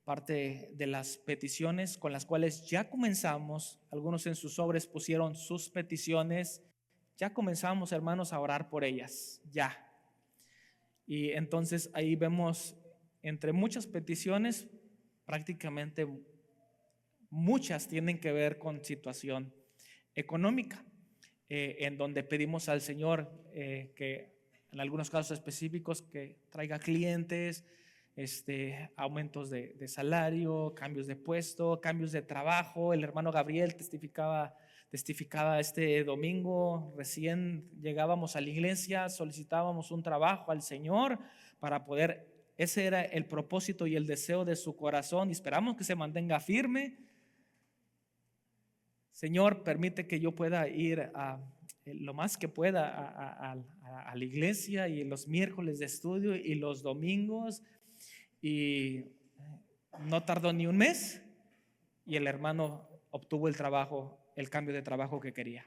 Parte de las peticiones con las cuales ya comenzamos, algunos en sus sobres pusieron sus peticiones, ya comenzamos, hermanos, a orar por ellas, ya. Y entonces ahí vemos entre muchas peticiones, prácticamente muchas tienen que ver con situación económica, en donde pedimos al Señor que en algunos casos específicos que traiga clientes, aumentos de salario, cambios de puesto, cambios de trabajo. El hermano Gabriel testificaba este domingo, recién llegábamos a la iglesia, solicitábamos un trabajo al Señor para poder, ese era el propósito y el deseo de su corazón y esperamos que se mantenga firme. Señor, permite que yo pueda ir lo más que pueda a la iglesia y los miércoles de estudio y los domingos. Y no tardó ni un mes y el hermano obtuvo el cambio de trabajo que quería.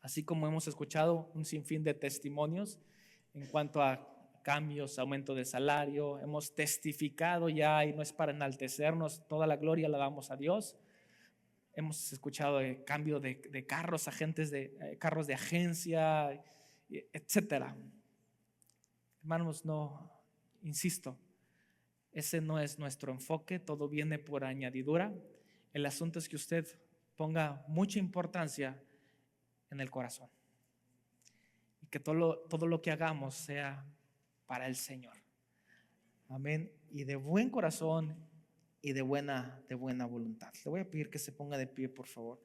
Así como hemos escuchado un sinfín de testimonios en cuanto a cambios, aumento de salario, hemos testificado ya, y no es para enaltecernos, toda la gloria la damos a Dios. Hemos escuchado de cambio de carros, agentes de carros de agencia, etcétera. Hermanos, no, insisto, ese no es nuestro enfoque, todo viene por añadidura. El asunto es que usted ponga mucha importancia en el corazón y que todo lo que hagamos sea para el Señor. Amén. Y de buen corazón y de buena voluntad. Le voy a pedir que se ponga de pie, por favor.